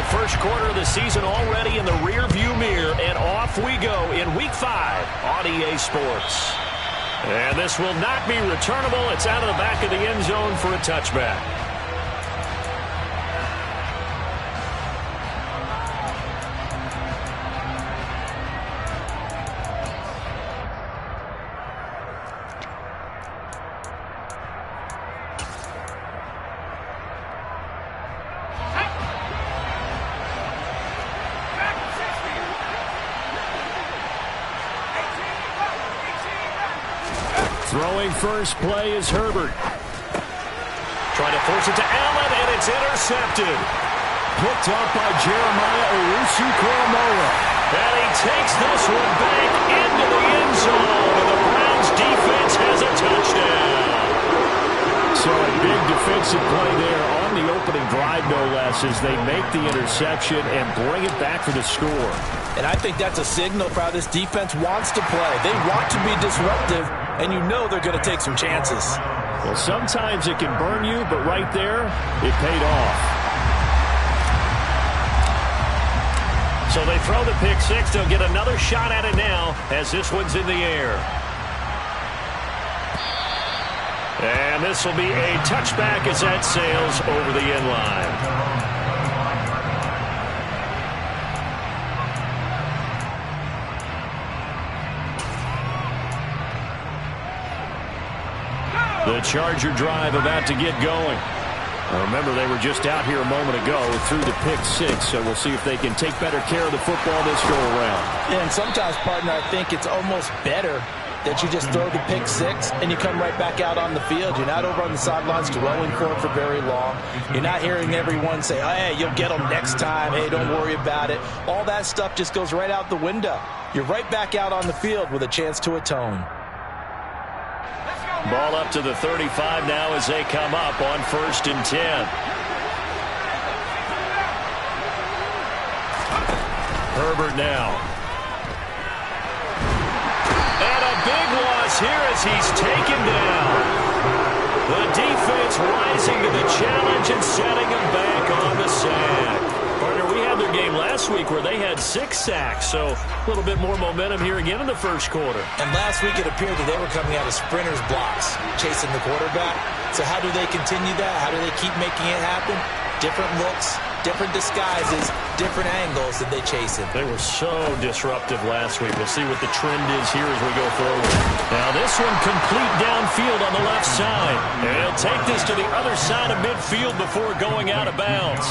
The first quarter of the season already in the rear-view mirror, and off we go in Week 5 on EA Sports. And this will not be returnable. It's out of the back of the end zone for a touchback. Throwing first play is Herbert. Trying to force it to Allen, and it's intercepted. Picked up by Jeremiah Owusu-Koramoah. And he takes this one back into the end zone, and the Browns defense has a touchdown. So a big defensive play there on the opening drive, no less, as they make the interception and bring it back for the score. And I think that's a signal for how this defense wants to play. They want to be disruptive, and you know they're going to take some chances. Well, sometimes it can burn you, but right there, it paid off. So they throw the pick six. They'll get another shot at it now as this one's in the air. And this will be a touchback as that sails over the end line. The Charger drive about to get going. Remember, they were just out here a moment ago through the pick six, so we'll see if they can take better care of the football this go-around. And sometimes, partner, I think it's almost better that you just throw the pick six and you come right back out on the field. You're not over on the sidelines dwelling for it for very long. You're not hearing everyone say, oh, hey, you'll get them next time. Hey, don't worry about it. All that stuff just goes right out the window. You're right back out on the field with a chance to atone. Ball up to the 35 now as they come up on 1st and 10. Herbert now. And a big loss here as he's taken down. The defense rising to the challenge and setting him back on the sack. Partner, we had their game last week where they had 6 sacks, so a little bit more momentum here again in the first quarter. And last week it appeared that they were coming out of sprinters blocks, chasing the quarterback. So how do they continue that? How do they keep making it happen? Different looks, different disguises, different angles that they chase it. They were so disruptive last week. We'll see what the trend is here as we go forward. Now this one complete downfield on the left side. And he'll take this to the other side of midfield before going out of bounds.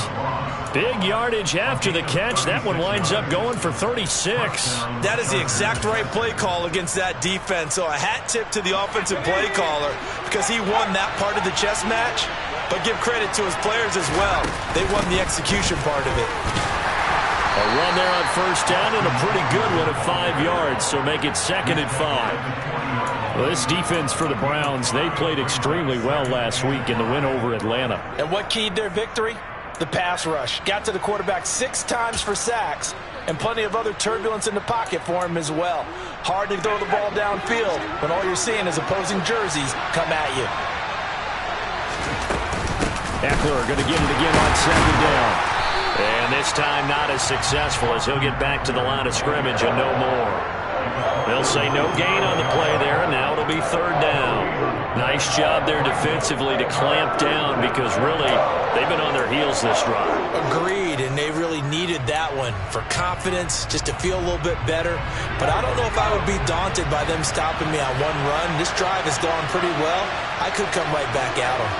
Big yardage after the catch. That one winds up going for 36. That is the exact right play call against that defense. So a hat tip to the offensive play caller because he won that part of the chess match. But give credit to his players as well. They won the execution part of it. A run there on 1st down and a pretty good one at 5 yards. So make it 2nd and 5. Well, this defense for the Browns, they played extremely well last week in the win over Atlanta. And what keyed their victory? The pass rush. Got to the quarterback 6 times for sacks and plenty of other turbulence in the pocket for him as well. Hard to throw the ball downfield when all you're seeing is opposing jerseys come at you. Eckler going to get it again on 2nd down. And this time not as successful as he'll get back to the line of scrimmage and no more. They'll say no gain on the play there, and now it'll be 3rd down. Nice job there defensively to clamp down because really they've been on their heels this drive. Agreed, and they really needed that one for confidence, just to feel a little bit better. But I don't know if I would be daunted by them stopping me on one run. This drive has gone pretty well. I could come right back at them.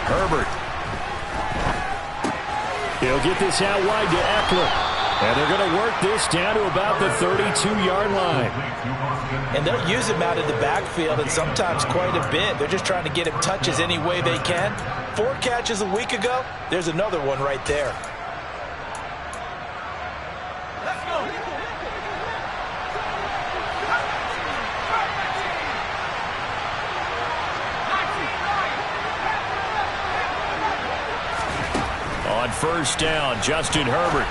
Herbert. He'll get this out wide to Eckler. And they're going to work this down to about the 32-yard line. And they'll use him out of the backfield, and sometimes quite a bit. They're just trying to get him touches any way they can. 4 catches a week ago. There's another one right there. Let's go. On 1st down, Justin Herbert.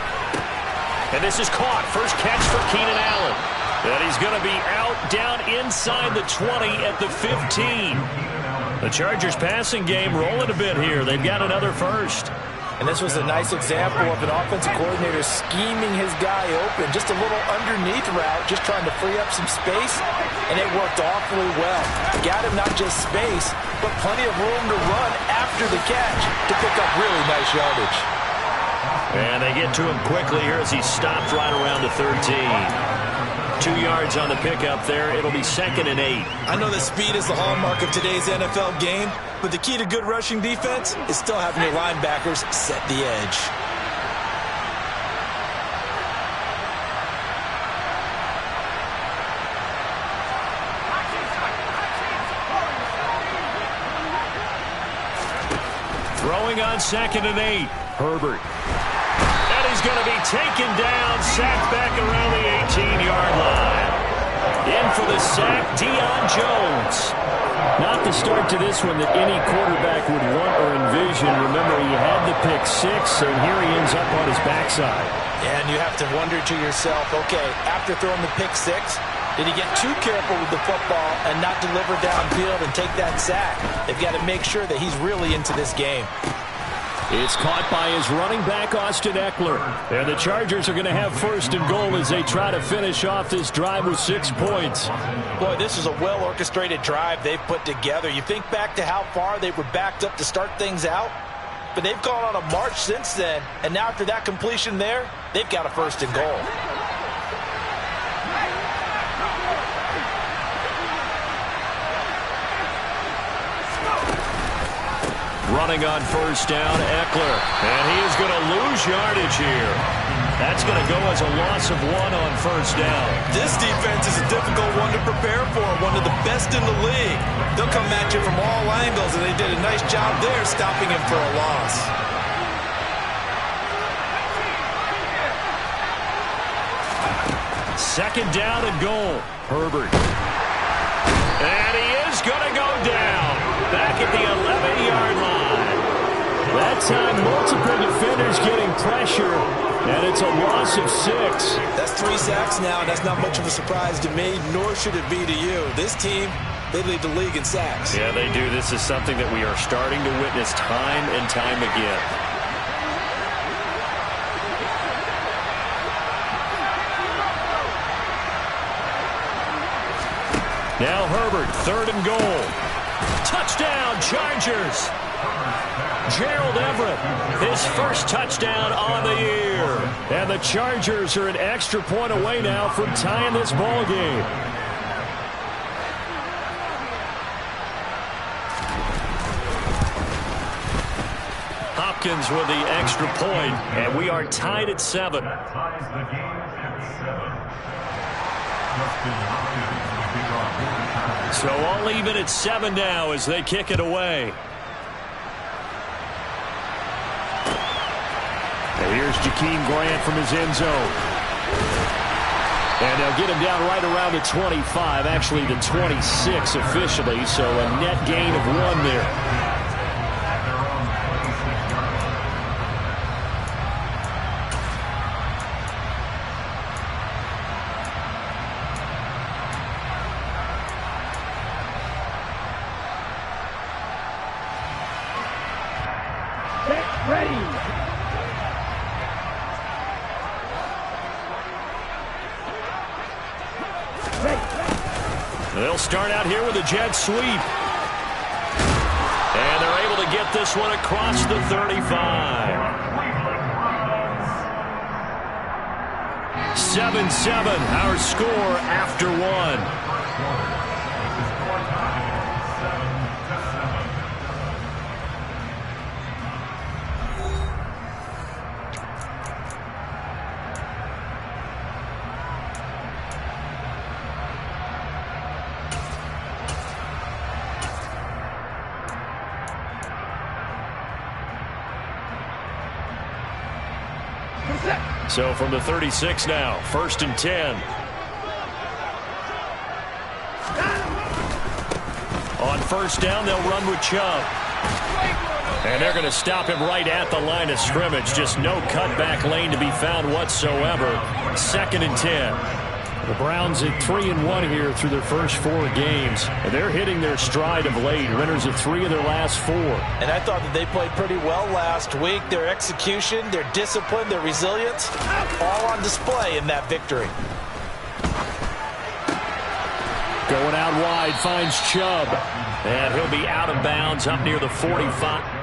And this is caught. First catch for Keenan Allen. And he's going to be out down inside the 20 at the 15. The Chargers passing game rolling a bit here. They've got another first. And this was a nice example of an offensive coordinator scheming his guy open. Just a little underneath route, just trying to free up some space, and it worked awfully well. Got him not just space, but plenty of room to run after the catch to pick up really nice yardage. And they get to him quickly here as he stopped right around the 13. 2 yards on the pickup there. It'll be 2nd and 8. I know that speed is the hallmark of today's NFL game, but the key to good rushing defense is still having your linebackers set the edge. Throwing on 2nd and 8. Herbert. And he's going to be taken down, sacked back around the 18-yard line. In for the sack, Deion Jones. Not the start to this one that any quarterback would want or envision. Remember, he had the pick 6, and here he ends up on his backside. And you have to wonder to yourself, okay, after throwing the pick 6, did he get too careful with the football and not deliver downfield and take that sack? They've got to make sure that he's really into this game. It's caught by his running back, Austin Eckler. And the Chargers are going to have 1st and goal as they try to finish off this drive with 6 points. Boy, this is a well-orchestrated drive they've put together. You think back to how far they were backed up to start things out, but they've gone on a march since then, and now after that completion there, they've got a 1st and goal. Running on 1st down, Eckler. And he is going to lose yardage here. That's going to go as a loss of 1 on 1st down. This defense is a difficult one to prepare for, one of the best in the league. They'll come at you from all angles, and they did a nice job there stopping him for a loss. Second down and goal. Herbert. And he is going to go down. Back at the 11-yard line. That time, multiple defenders getting pressure, and it's a loss of 6. That's 3 sacks now, and that's not much of a surprise to me, nor should it be to you. This team, they lead the league in sacks. Yeah, they do. This is something that we are starting to witness time and time again. Now Herbert, 3rd and goal. Touchdown, Chargers. Gerald Everett, his first touchdown on the year. And the Chargers are an extra point away now from tying this ball game. Hopkins with the extra point, and we are tied at 7. So all even at 7 now as they kick it away. And here's Jakeem Grant from his end zone. And they'll get him down right around the 25, actually the 26 officially, so a net gain of 1 there. They'll start out here with a jet sweep. And they're able to get this one across the 35. 7-7, our score after 1. So from the 36 now, 1st and 10. On 1st down, they'll run with Chubb. And they're going to stop him right at the line of scrimmage. Just no cutback lane to be found whatsoever. 2nd and 10. The Browns at 3-1 here through their first 4 games. And they're hitting their stride of late. Winners of 3 of their last 4. And I thought that they played pretty well last week. Their execution, their discipline, their resilience, all on display in that victory. Going out wide, finds Chubb. And he'll be out of bounds up near the 45.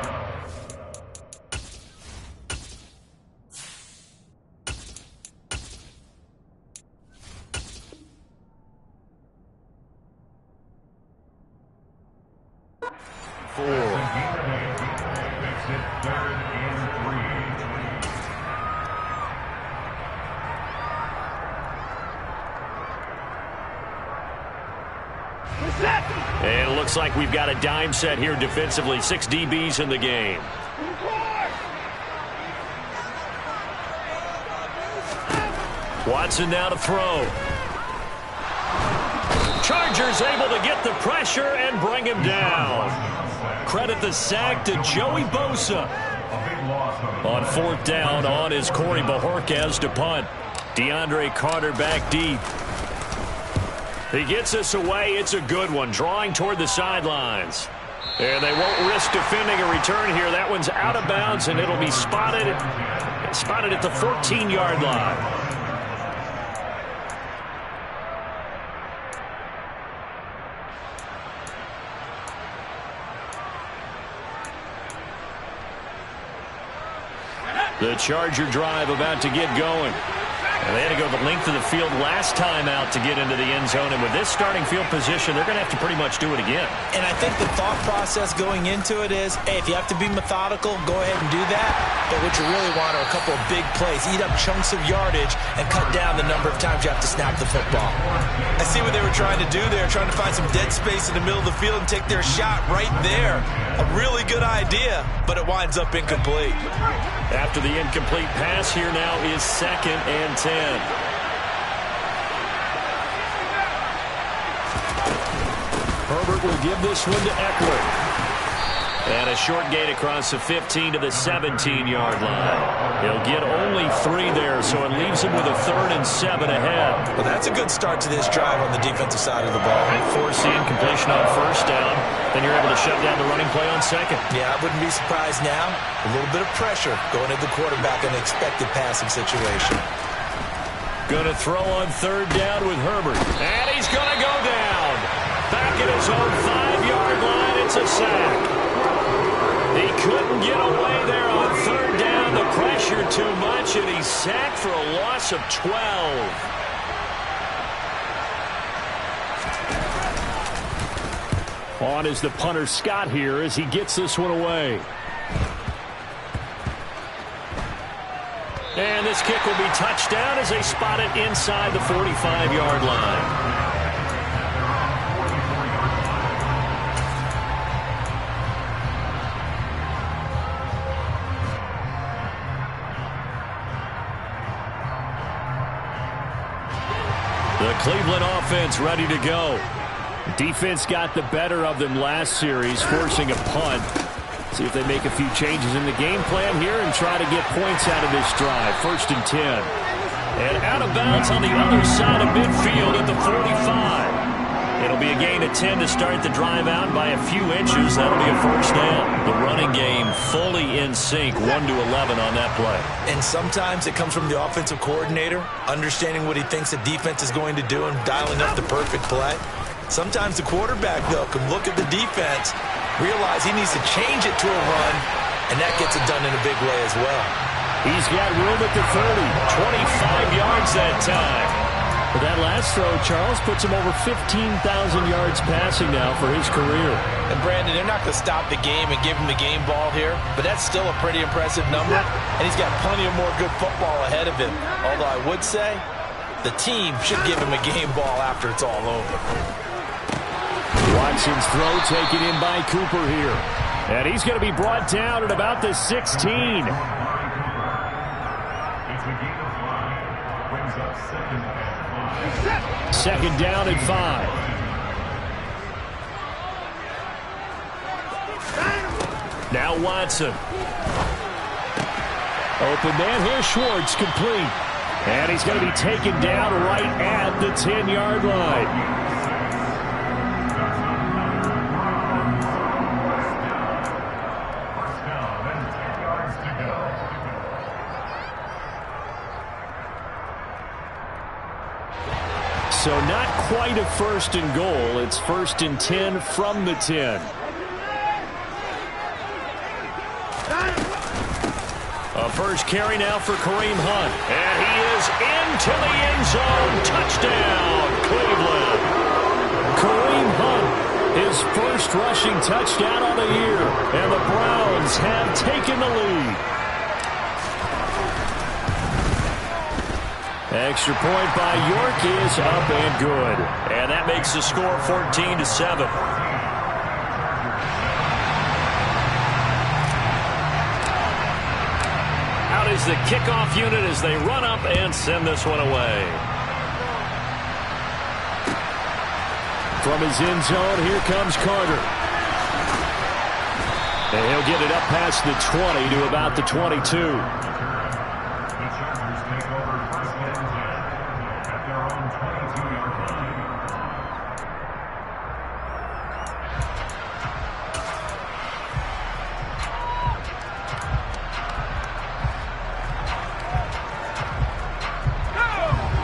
And it looks like we've got a dime set here defensively. 6 DBs in the game. Watson now to throw. Chargers able to get the pressure and bring him down. Credit the sack to Joey Bosa. On 4th down, on is Corey Bojorquez to punt. DeAndre Carter back deep. He gets us away. It's a good one. Drawing toward the sidelines. And they won't risk defending a return here. That one's out of bounds, and it'll be spotted at the 14-yard line. The Charger drive about to get going. And they had to go the length of the field last time out to get into the end zone. And with this starting field position, they're going to have to pretty much do it again. And I think the thought process going into it is, hey, if you have to be methodical, go ahead and do that. But what you really want are a couple of big plays. Eat up chunks of yardage and cut down the number of times you have to snap the football. I see what they were trying to do there, trying to find some dead space in the middle of the field and take their shot right there. A really good idea, but it winds up incomplete. After the incomplete pass, here now is 2nd and 10. Herbert will give this one to Eckler. And a short gain across the 15 to the 17-yard line. He'll get only 3 there, so it leaves him with a 3rd and 7 ahead. Well, that's a good start to this drive on the defensive side of the ball. Force the incompletion on 1st down. Then you're able to shut down the running play on 2nd. Yeah, I wouldn't be surprised now. A little bit of pressure going at the quarterback in an expected passing situation. Going to throw on 3rd down with Herbert. And he's going to go down. Back at his own 5-yard line. It's a sack. He couldn't get away there on 3rd down. The pressure too much, and he's sacked for a loss of 12. On is the punter Scott here as he gets this one away. And this kick will be touchdown as they spot it inside the 45-yard line. The Cleveland offense ready to go. Defense got the better of them last series, forcing a punt. See if they make a few changes in the game plan here and try to get points out of this drive. 1st and 10. And out of bounds on the other side of midfield at the 45. It'll be a gain of 10 to start the drive out by a few inches. That'll be a 1st down. The running game fully in sync, 1 to 11 on that play. And sometimes it comes from the offensive coordinator, understanding what he thinks the defense is going to do and dialing up the perfect play. Sometimes the quarterback, though, can look at the defense, realize he needs to change it to a run, and that gets it done in a big way as well. He's got room at the 30, 25 yards that time. But that last throw, Charles, puts him over 15,000 yards passing now for his career. And, Brandon, they're not going to stop the game and give him the game ball here, but that's still a pretty impressive number, and he's got plenty of more good football ahead of him. Although I would say the team should give him a game ball after it's all over. Watson's throw taken in by Cooper here. And he's going to be brought down at about the 16. Second down and 5. Now Watson. Open man here, Schwartz complete. And he's going to be taken down right at the 10-yard line. So not quite a 1st and goal. It's 1st and 10 from the 10. A first carry now for Kareem Hunt. And he is into the end zone. Touchdown, Cleveland. Kareem Hunt, his first rushing touchdown of the year. And the Browns have taken the lead. Extra point by York is up and good. And that makes the score 14-7. Out is the kickoff unit as they run up and send this one away. From his end zone, here comes Carter. And he'll get it up past the 20 to about the 22.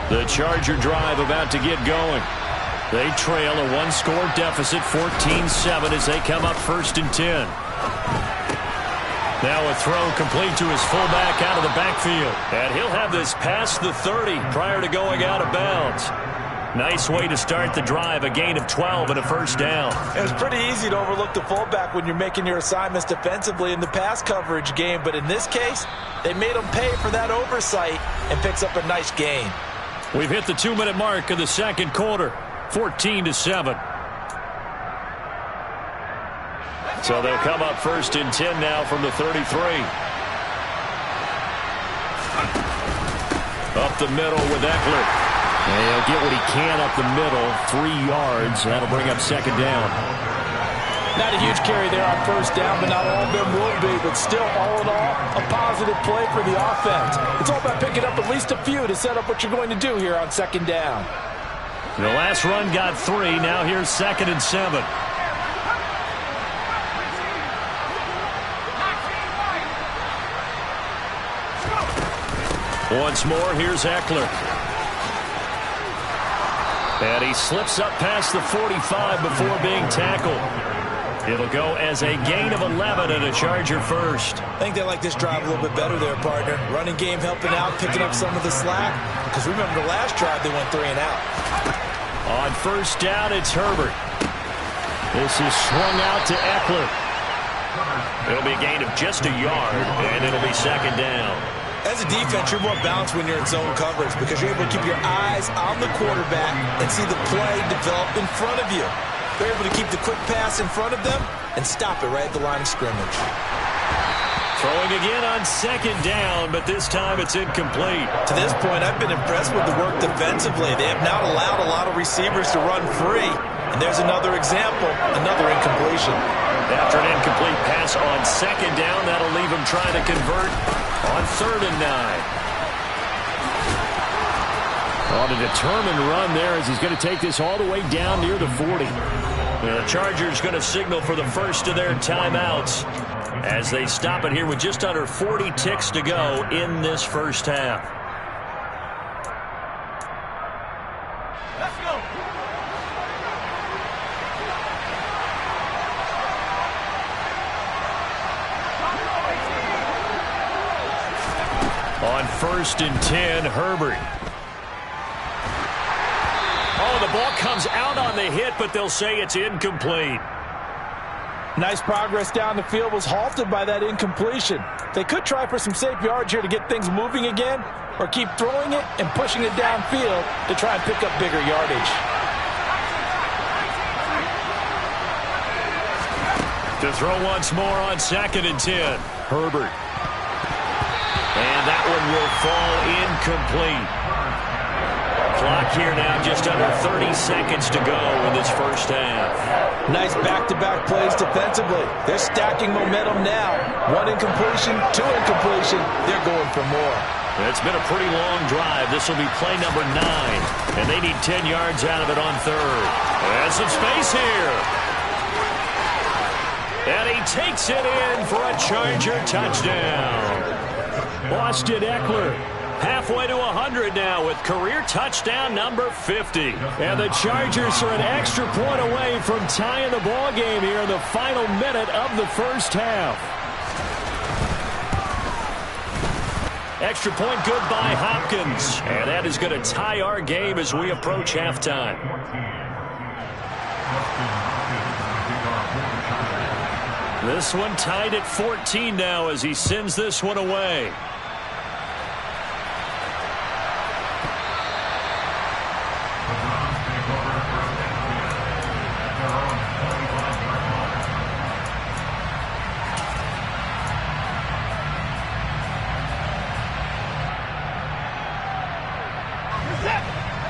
The Charger drive about to get going. They trail a 1-score deficit, 14-7, as they come up 1st and 10. Now a throw complete to his fullback out of the backfield. And he'll have this past the 30 prior to going out of bounds. Nice way to start the drive, a gain of 12 and a 1st down. It was pretty easy to overlook the fullback when you're making your assignments defensively in the pass coverage game. But in this case, they made him pay for that oversight and picks up a nice gain. We've hit the 2-minute mark of the 2nd quarter, 14-7. So they'll come up 1st and 10 now from the 33. Up the middle with Eckler. And he'll get what he can up the middle, 3 yards. That'll bring up 2nd down. Not a huge carry there on 1st down, but not all of them will be. But still, all in all, a positive play for the offense. It's all about picking up at least a few to set up what you're going to do here on 2nd down. The last run got 3. Now here's 2nd and 7. Once more, here's Eckler. And he slips up past the 45 before being tackled. It'll go as a gain of 11 and a Charger first. I think they like this drive a little bit better there, partner. Running game helping out, picking up some of the slack. Because remember the last drive, they went 3 and out. On 1st down, it's Herbert. This is swung out to Eckler. It'll be a gain of just a yard, and it'll be 2nd down. As a defense, you're more balanced when you're in zone coverage because you're able to keep your eyes on the quarterback and see the play develop in front of you. They're able to keep the quick pass in front of them and stop it right at the line of scrimmage. Throwing again on 2nd down, but this time it's incomplete. To this point, I've been impressed with the work defensively. They have not allowed a lot of receivers to run free. And there's another example, another incompletion. After an incomplete pass on 2nd down, that'll leave him trying to convert on 3rd and 9. On a determined run there as he's going to take this all the way down near the 40. The Chargers going to signal for the first of their timeouts as they stop it here with just under 40 ticks to go in this 1st half. Let's go. On 1st and 10, Herbert. Oh, the ball comes out on the hit, but they'll say it's incomplete. Nice progress down the field was halted by that incompletion. They could try for some safe yards here to get things moving again, or keep throwing it and pushing it downfield to try and pick up bigger yardage. To throw once more on 2nd and 10. Herbert. And that one will fall incomplete. Clock here now, just under 30 seconds to go in this 1st half. Nice back-to-back plays defensively. They're stacking momentum now. 1 incompletion, 2 incompletion. They're going for more. It's been a pretty long drive. This will be play number 9. And they need 10 yards out of it on third. And some space here. And he takes it in for a Charger touchdown. Austin Ekeler halfway to 100 now with career touchdown number 50. And the Chargers are an extra point away from tying the ball game here in the final minute of the first half. Extra point good by Hopkins. And that is going to tie our game as we approach halftime. This one tied at 14 now as he sends this one away.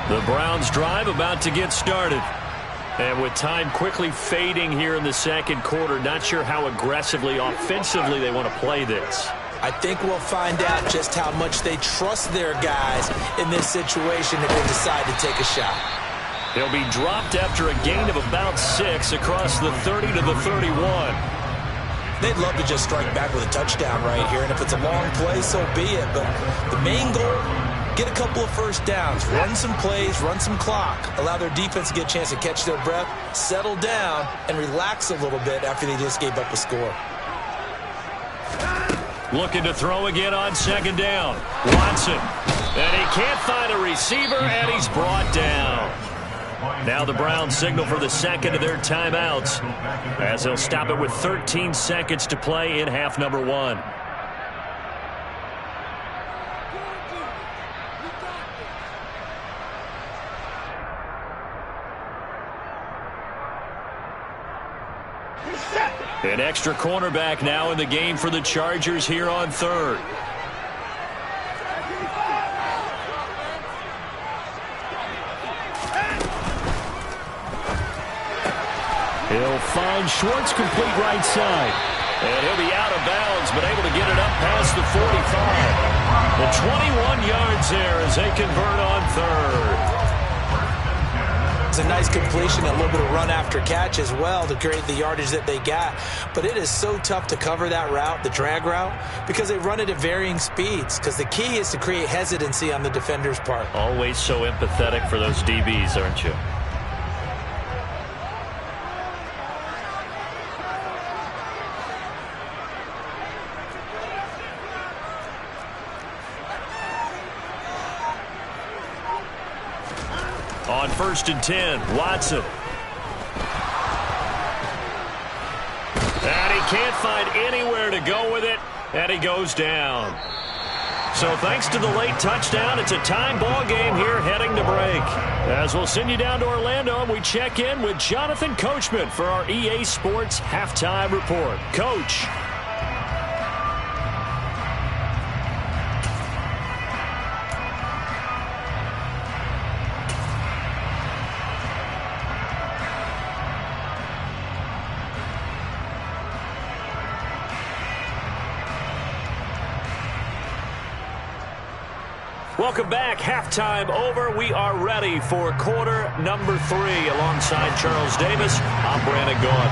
The Browns drive about to get started. And with time quickly fading here in the second quarter, not sure how aggressively, offensively they want to play this. I think we'll find out just how much they trust their guys in this situation if they decide to take a shot. They'll be dropped after a gain of about 6 across the 30 to the 31. They'd love to just strike back with a touchdown right here, and if it's a long play, so be it. But the main goal, get a couple of first downs, run some plays, run some clock, allow their defense to get a chance to catch their breath, settle down, and relax a little bit after they just gave up a score. Looking to throw again on second down. Watson. And he can't find a receiver, and he's brought down. Now the Browns signal for the second of their timeouts as they'll stop it with 13 seconds to play in half number 1. An extra cornerback now in the game for the Chargers here on third. He'll find Schwartz complete right side. And he'll be out of bounds, but able to get it up past the 45. The 21 yards there as they convert on third. It's a nice completion, a little bit of run after catch as well to create the yardage that they got. But it is so tough to cover that route, the drag route, because they run it at varying speeds. Because the key is to create hesitancy on the defender's part. Always so empathetic for those DBs, aren't you? On 1st and 10, Watson. And he can't find anywhere to go with it, and he goes down. So thanks to the late touchdown, it's a time ball game here heading to break. As we'll send you down to Orlando, and we check in with Jonathan Coachman for our EA Sports Halftime Report. Coach. Welcome back. Halftime over. We are ready for quarter number 3. Alongside Charles Davis, I'm Brandon Gaudin.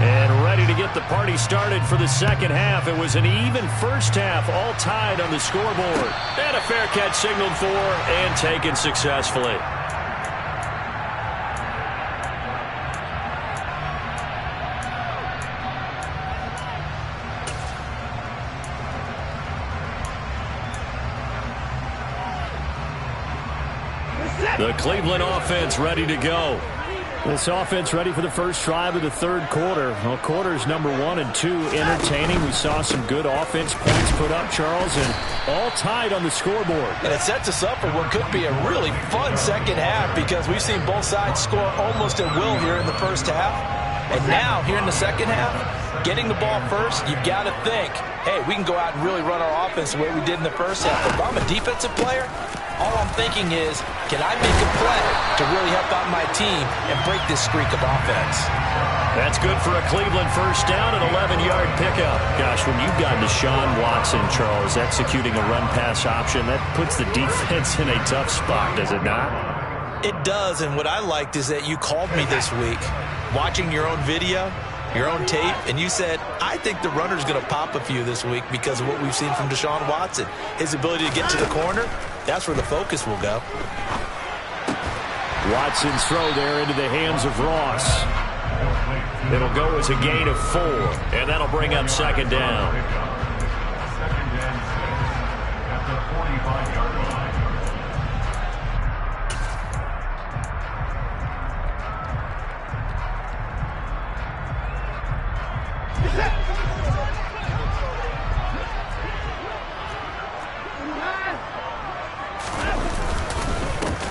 And ready to get the party started for the second half. It was an even first half, all tied on the scoreboard. And a fair catch signaled for and taken successfully. The Cleveland offense ready to go. This offense ready for the first drive of the third quarter. Well, quarters number 1 and 2 entertaining. We saw some good offense points put up, Charles, and all tied on the scoreboard. And it sets us up for what could be a really fun second half because we've seen both sides score almost at will here in the first half. And now, here in the second half, getting the ball first, you've got to think, hey, we can go out and really run our offense the way we did in the first half. If I'm a defensive player, All I'm thinking is, can I make a play to really help out my team and break this streak of offense? That's good for a Cleveland first down, an 11-yard pickup. Gosh, when you've got Deshaun Watson, Charles, executing a run-pass option, that puts the defense in a tough spot, does it not? It does, and what I liked is that you called me this week, watching your own video, your own tape, and you said, I think the runner's going to pop a few this week because of what we've seen from Deshaun Watson. His ability to get to the corner, that's where the focus will go. Watson's throw there into the hands of Ross. It'll go as a gain of 4, and that'll bring up second down.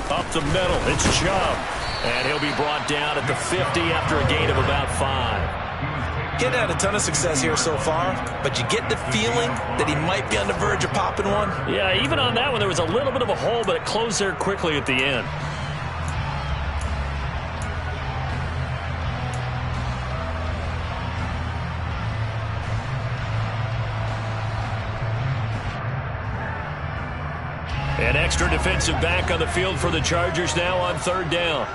Up the middle, it's Chubb. And he'll be brought down at the 50 after a gain of about 5. Getting had a ton of success here so far, but you get the feeling that he might be on the verge of popping one. Yeah, even on that one, there was a little bit of a hole, but it closed there quickly at the end. An extra defensive back on the field for the Chargers now on third down.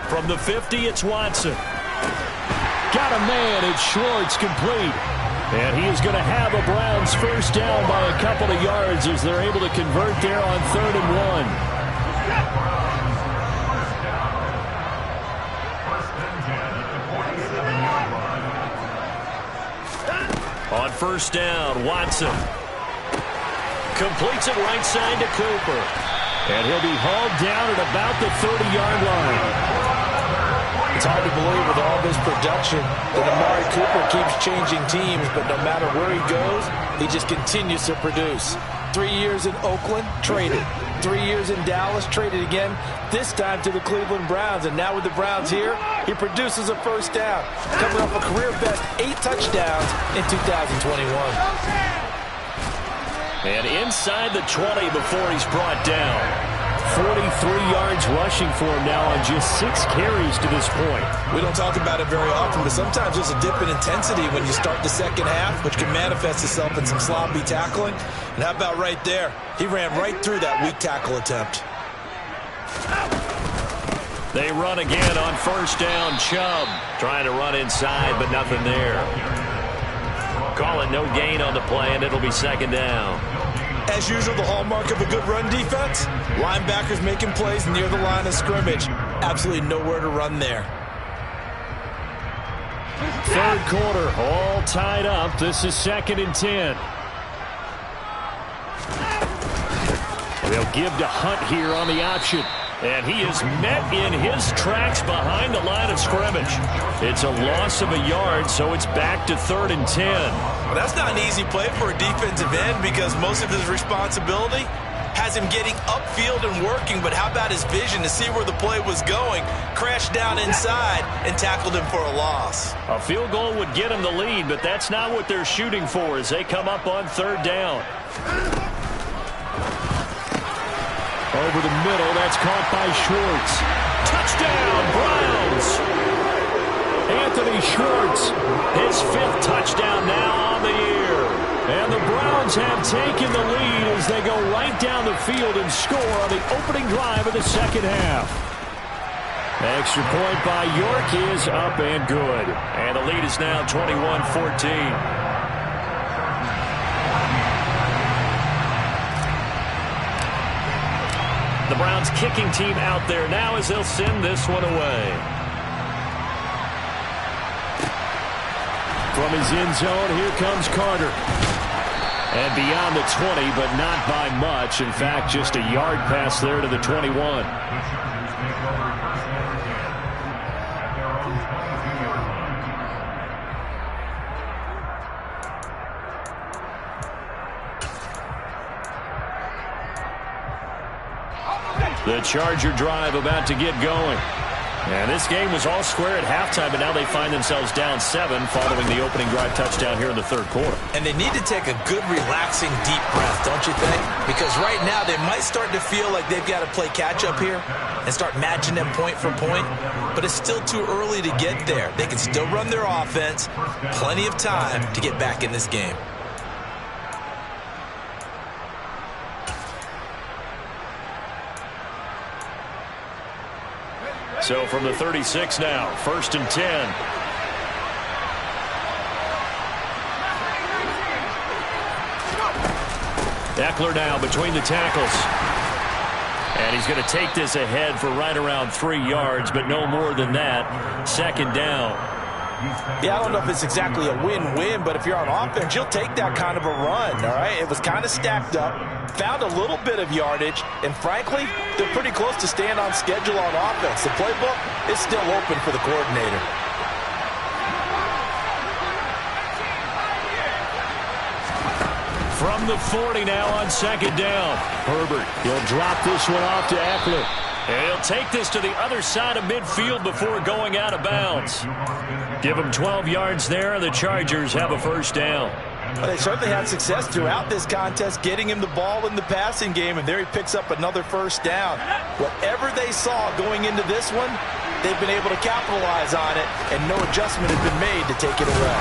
From the 50, it's Watson. Got a man, it's Schwartz, complete. And he is going to have a Browns first down by a couple of yards as they're able to convert there on 3rd and 1. On first down, Watson completes it right side to Cooper. And he'll be hauled down at about the 30-yard line. It's hard to believe with all this production that Amari Cooper keeps changing teams, but no matter where he goes, he just continues to produce. 3 years in Oakland, traded. 3 years in Dallas, traded again, this time to the Cleveland Browns. And now with the Browns here, he produces a first down, coming off a career-best 8 touchdowns in 2021. And inside the 20 before he's brought down. 43 yards rushing for him now on just 6 carries to this point. We don't talk about it very often, but sometimes there's a dip in intensity when you start the second half, which can manifest itself in some sloppy tackling. And how about right there? He ran right through that weak tackle attempt. They run again on first down. Chubb trying to run inside, but nothing there. Call it no gain on the play, and it'll be second down. As usual, the hallmark of a good run defense, linebackers making plays near the line of scrimmage. Absolutely nowhere to run there. Third quarter, all tied up. This is 2nd and 10. They'll give to Hunt here on the option. And he is met in his tracks behind the line of scrimmage. It's a loss of a yard, so it's back to 3rd and 10. Well, that's not an easy play for a defensive end because most of his responsibility has him getting upfield and working, but how about his vision to see where the play was going, crashed down inside, and tackled him for a loss. A field goal would get him the lead, but that's not what they're shooting for as they come up on 3rd down. Over the middle, that's caught by Schwartz. Touchdown, Browns! Anthony Schwartz, his 5th touchdown now on the year. And the Browns have taken the lead as they go right down the field and score on the opening drive of the second half. Extra point by York is up and good. And the lead is now 21-14. The Browns kicking team out there now as they'll send this one away. From his end zone, here comes Carter. And beyond the 20, but not by much. In fact, just a yard pass there to the 21. The Charger drive about to get going. And this game was all square at halftime, but now they find themselves down 7 following the opening drive touchdown here in the third quarter. And they need to take a good, relaxing, deep breath, don't you think? Because right now they might start to feel like they've got to play catch-up here and start matching them point for point. But it's still too early to get there. They can still run their offense. Plenty of time to get back in this game. So from the 36 now, 1st and 10. Eckler now between the tackles. And he's going to take this ahead for right around 3 yards, but no more than that. 2nd down. Yeah, I don't know if it's exactly a win-win, but if you're on offense, you'll take that kind of a run, all right? It was kind of stacked up, found a little bit of yardage, and frankly, they're pretty close to staying on schedule on offense. The playbook is still open for the coordinator. From the 40 now on 2nd down. Herbert, he'll drop this one off to Eckler. And he'll take this to the other side of midfield before going out of bounds. Give him 12 yards there, and the Chargers have a 1st down. Well, they certainly had success throughout this contest, getting him the ball in the passing game, and there he picks up another 1st down. Whatever they saw going into this one, they've been able to capitalize on it, and no adjustment has been made to take it away.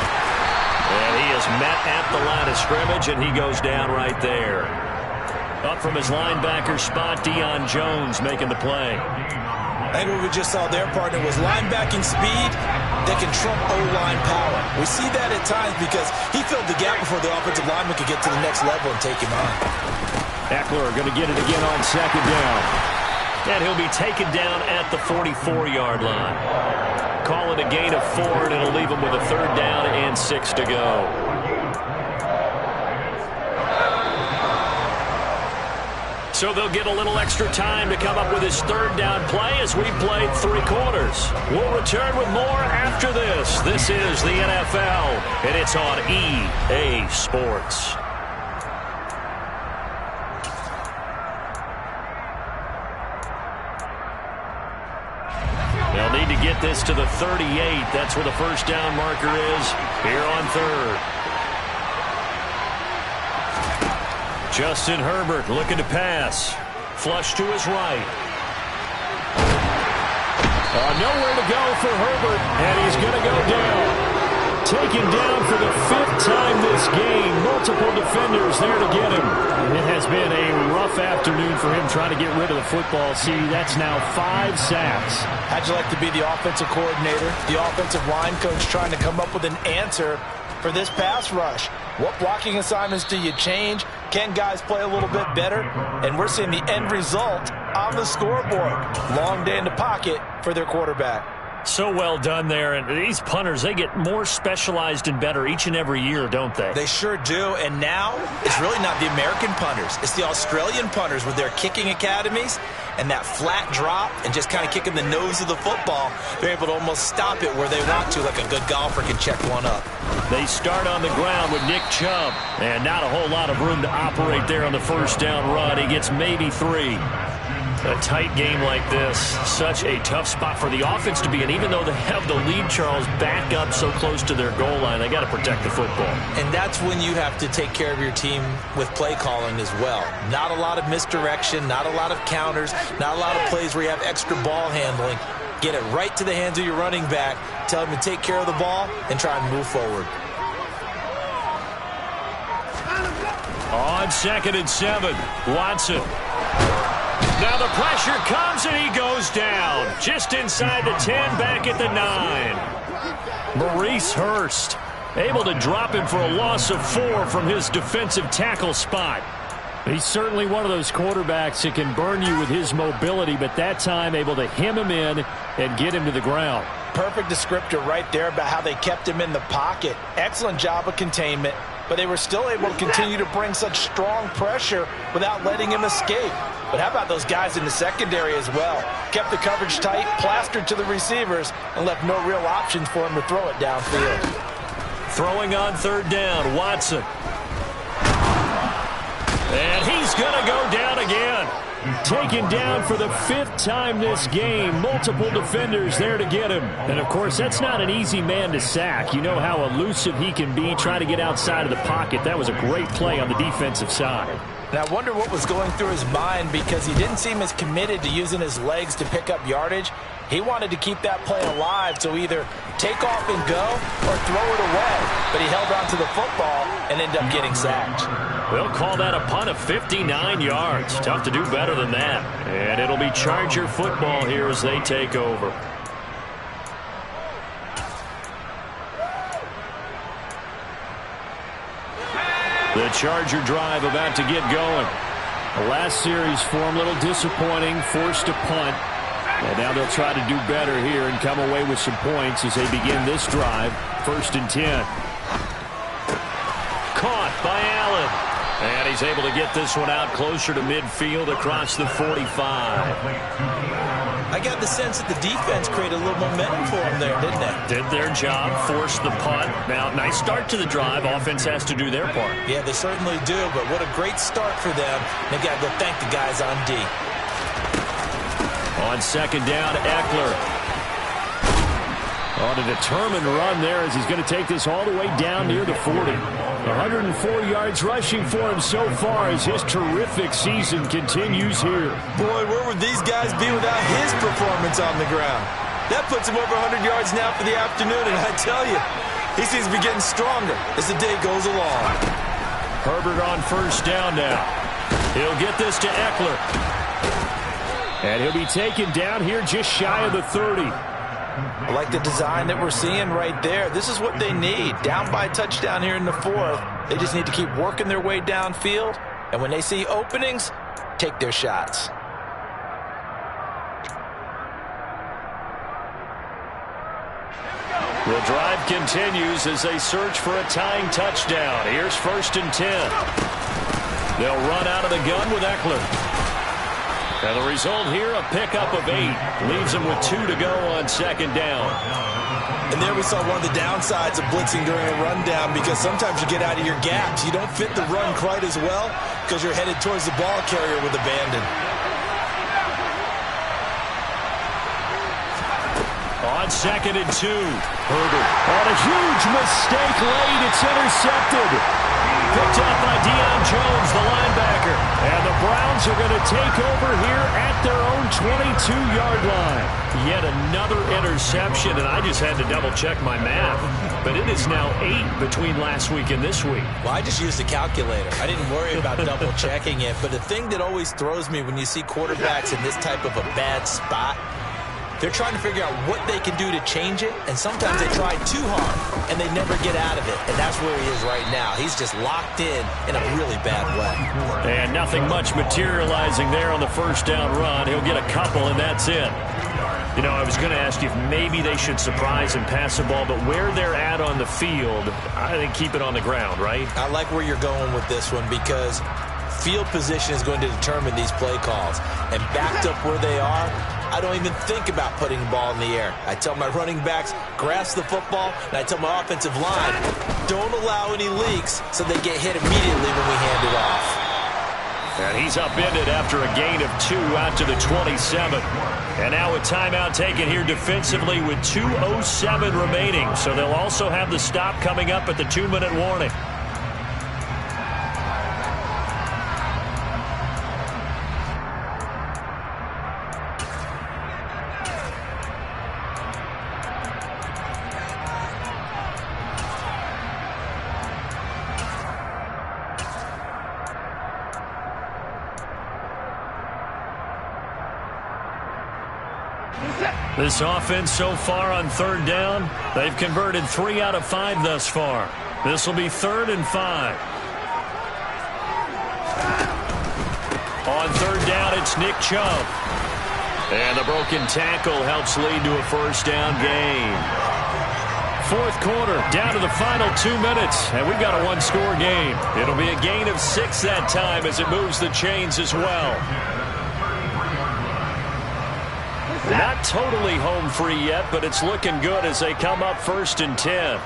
And he is met at the line of scrimmage, and he goes down right there. Up from his linebacker spot, Deion Jones making the play. I think what we just saw their partner was linebacking speed that can trump O-line power. We see that at times because he filled the gap before the offensive lineman could get to the next level and take him on. Eckler going to get it again on 2nd down. And he'll be taken down at the 44-yard line. Call it a gain of 4, and it'll leave him with a 3rd down and 6 to go. So they'll get a little extra time to come up with his 3rd down play as we played 3 quarters. We'll return with more after this. This is the NFL, and it's on EA Sports. They'll need to get this to the 38. That's where the 1st down marker is here on 3rd. Justin Herbert looking to pass. Flush to his right. Nowhere to go for Herbert, and he's going to go down. Taken down for the 5th time this game. Multiple defenders there to get him. It has been a rough afternoon for him trying to get rid of the football. See, that's now 5 sacks. How'd you like to be the offensive coordinator, the offensive line coach trying to come up with an answer for this pass rush? What blocking assignments do you change? Can guys play a little bit better? And we're seeing the end result on the scoreboard. Long day in the pocket for their quarterback. So well done there. And these punters, they get more specialized and better each and every year, don't they? They sure do. And now it's really not the American punters. It's the Australian punters with their kicking academies and that flat drop and just kind of kicking the nose of the football. They're able to almost stop it where they want to, like a good golfer can check one up. They start on the ground with Nick Chubb. And not a whole lot of room to operate there on the 1st down run. He gets maybe 3. A tight game like this, such a tough spot for the offense to be in. Even though they have the lead, Charles, back up so close to their goal line, they got to protect the football. And that's when you have to take care of your team with play calling as well. Not a lot of misdirection, not a lot of counters, not a lot of plays where you have extra ball handling. Get it right to the hands of your running back, tell him to take care of the ball, and try and move forward. On 2nd and 7, Watson. Now the pressure comes, and he goes down. Just inside the 10, back at the 9. Maurice Hurst able to drop him for a loss of 4 from his defensive tackle spot. He's certainly one of those quarterbacks that can burn you with his mobility, but that time able to hem him in and get him to the ground. Perfect descriptor right there about how they kept him in the pocket. Excellent job of containment, but they were still able to continue to bring such strong pressure without letting him escape. But how about those guys in the secondary as well? Kept the coverage tight, plastered to the receivers, and left no real options for him to throw it downfield. Throwing on 3rd down, Watson. And he's going to go down again. Taken down for the 5th time this game. Multiple defenders there to get him. And, of course, that's not an easy man to sack. You know how elusive he can be trying to get outside of the pocket. That was a great play on the defensive side. And I wonder what was going through his mind, because he didn't seem as committed to using his legs to pick up yardage. He wanted to keep that play alive, so either take off and go or throw it away. But he held on to the football and ended up getting sacked. We'll call that a punt of 59 yards. Tough to do better than that. And it'll be Charger football here as they take over. The Charger drive about to get going. The last series for him, a little disappointing, forced a punt. And now they'll try to do better here and come away with some points as they begin this drive. 1st and 10. Caught by Allen. And he's able to get this one out closer to midfield across the 45. I got the sense that the defense created a little momentum for him there, didn't they? Did their job, forced the punt. Now, nice start to the drive. Offense has to do their part. Yeah, they certainly do, but what a great start for them. They got to go thank the guys on D. On 2nd down, Eckler. On a determined run there as he's going to take this all the way down near the 40. 104 yards rushing for him so far as his terrific season continues here. Boy, where would these guys be without his performance on the ground? That puts him over 100 yards now for the afternoon, and I tell you, he seems to be getting stronger as the day goes along. Herbert on 1st down now. He'll get this to Eckler. And he'll be taken down here just shy of the 30. I like the design that we're seeing right there. This is what they need. Down by a touchdown here in the 4th. They just need to keep working their way downfield. And when they see openings, take their shots. The drive continues as they search for a tying touchdown. Here's 1st and 10. They'll run out of the gun with Eckler. And the result here, a pickup of 8. Leaves them with 2 to go on 2nd down. And there we saw one of the downsides of blitzing during a rundown, because sometimes you get out of your gaps. You don't fit the run quite as well because you're headed towards the ball carrier with abandon. On 2nd and 2. Herbert on a huge mistake late. It's intercepted. Picked up by Deion Jones, the linebacker. And the Browns are going to take over here at their own 22-yard line. Yet another interception, and I just had to double-check my math. But it is now 8 between last week and this week. Well, I just used a calculator. I didn't worry about double-checking it. But the thing that always throws me when you see quarterbacks in this type of a bad spot, they're trying to figure out what they can do to change it, and sometimes they try too hard, and they never get out of it. And that's where he is right now. He's just locked in a really bad way. And nothing much materializing there on the 1st down run. He'll get a couple, and that's it. You know, I was going to ask you if maybe they should surprise and pass the ball, but where they're at on the field, I think keep it on the ground, right? I like where you're going with this one, because field position is going to determine these play calls. And backed up where they are, I don't even think about putting the ball in the air. I tell my running backs, grasp the football, and I tell my offensive line, don't allow any leaks so they get hit immediately when we hand it off. And he's upended after a gain of 2 out to the 27. And now a timeout taken here defensively with 2:07 remaining. So they'll also have the stop coming up at the 2-minute warning. This offense so far on 3rd down, they've converted 3 out of 5 thus far. This will be 3rd and 5. On 3rd down, it's Nick Chubb. And the broken tackle helps lead to a 1st down gain. 4th quarter, down to the final 2 minutes, and we've got a 1-score game. It'll be a gain of 6 that time as it moves the chains as well. Not totally home free yet, but it's looking good as they come up 1st and 10.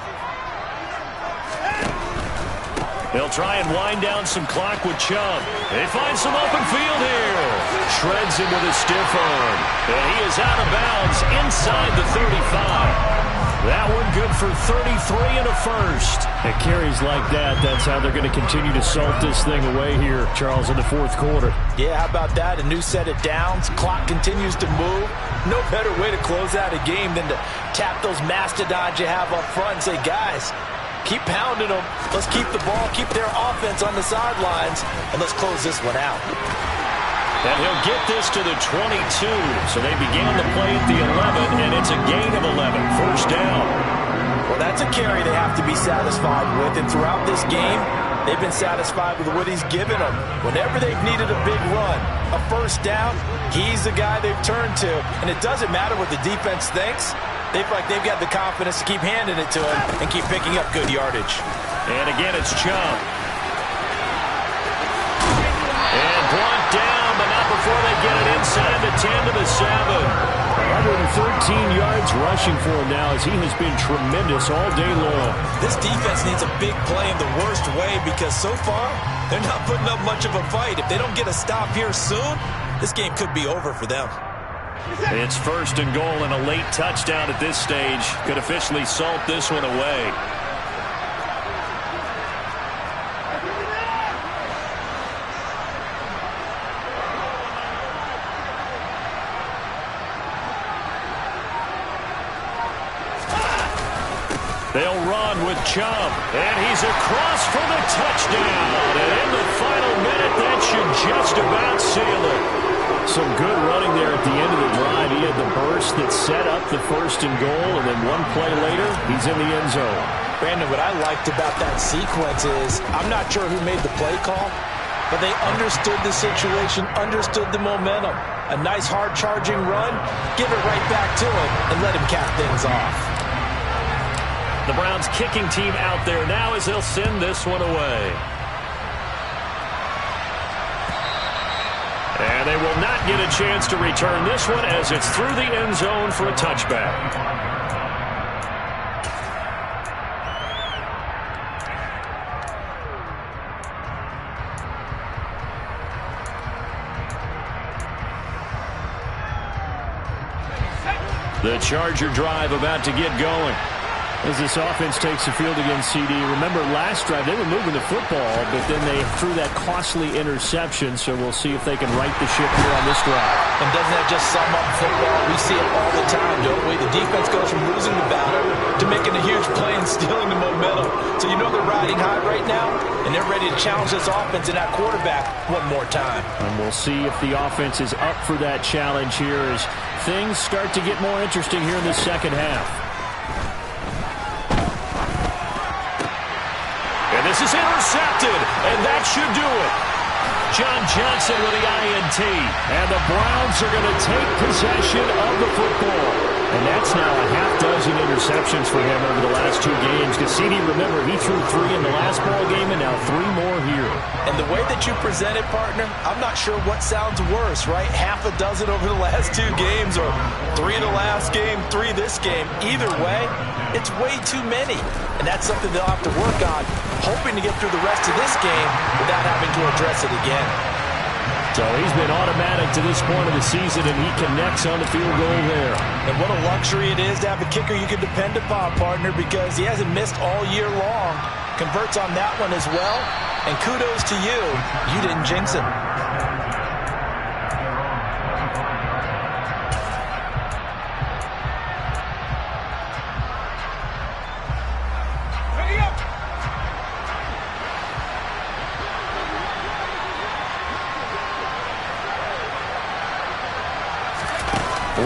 They'll try and wind down some clock with Chubb. They find some open field here. Shreds him with a stiff arm. And he is out of bounds inside the 35. That one good for 33 and a first. At carries like that, that's how they're going to continue to salt this thing away here, Charles, in the fourth quarter. Yeah, how about that? A new set of downs. Clock continues to move. No better way to close out a game than to tap those mastodons you have up front and say, guys, keep pounding them. Let's keep the ball, keep their offense on the sidelines, and let's close this one out. And he'll get this to the 22. So they began the play at the 11, and it's a gain of 11. First down. Well, that's a carry they have to be satisfied with. And throughout this game, they've been satisfied with what he's given them. Whenever they've needed a big run, a first down, he's the guy they've turned to. And it doesn't matter what the defense thinks. They feel like they've got the confidence to keep handing it to him and keep picking up good yardage. And again, it's Chubb. And brought down, but not before they get it inside the 10 to the 7. 113 yards rushing for him now as he has been tremendous all day long. This defense needs a big play in the worst way because so far, they're not putting up much of a fight. If they don't get a stop here soon, this game could be over for them. It's first and goal and a late touchdown at this stage. Could officially salt this one away. They'll run with Chubb, and he's across for the touchdown. And in the final minute, that should just about seal it. Some good running there at the end of the drive. He had the burst that set up the first and goal, and then one play later, he's in the end zone. Brandon, what I liked about that sequence is I'm not sure who made the play call, but they understood the situation, understood the momentum. A nice hard-charging run, give it right back to him, and let him cap things off. The Browns kicking team out there now as they'll send this one away. And they will not get a chance to return this one as it's through the end zone for a touchback. The Charger drive about to get going. As this offense takes the field against CD, remember last drive they were moving the football, but then they threw that costly interception, so we'll see if they can right the ship here on this drive. And doesn't that just sum up football? We see it all the time, don't we? The defense goes from losing the battle to making a huge play and stealing the momentum. So you know they're riding high right now, and they're ready to challenge this offense and that quarterback one more time. And we'll see if the offense is up for that challenge here as things start to get more interesting here in the second half. This is intercepted, and that should do it. John Johnson with the INT. And the Browns are going to take possession of the football. And that's now a half dozen interceptions for him over the last two games. Because CD, remember, he threw 3 in the last ball game and now 3 more here. And the way that you present it, partner, I'm not sure what sounds worse, right? Half a dozen over the last 2 games or 3 in the last game, 3 this game. Either way, it's way too many. And that's something they'll have to work on, hoping to get through the rest of this game without having to address it again. So he's been automatic to this point of the season, and he connects on the field goal there. And what a luxury it is to have a kicker you can depend upon, partner, because he hasn't missed all year long. Converts on that one as well. And kudos to you. You didn't jinx him.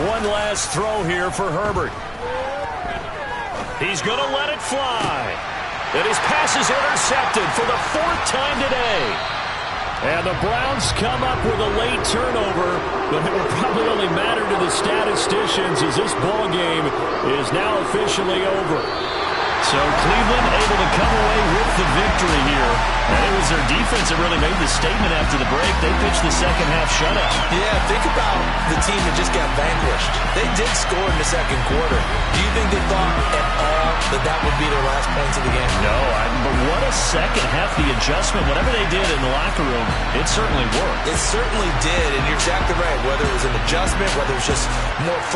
One last throw here for Herbert. He's going to let it fly. And his pass is intercepted for the 4th time today. And the Browns come up with a late turnover, but it will probably only matter to the statisticians as this ball game is now officially over. So Cleveland able to come away with the victory here. And it was their defense that really made the statement after the break. They pitched the second half shutout. Yeah, think about the team that just got vanquished. They did score in the second quarter. Do you think they thought at all that that would be their last points of the game? No, but what a second half, the adjustment. Whatever they did in the locker room, it certainly worked. It certainly did, and you're exactly right. Whether it was an adjustment, whether it was just more focus.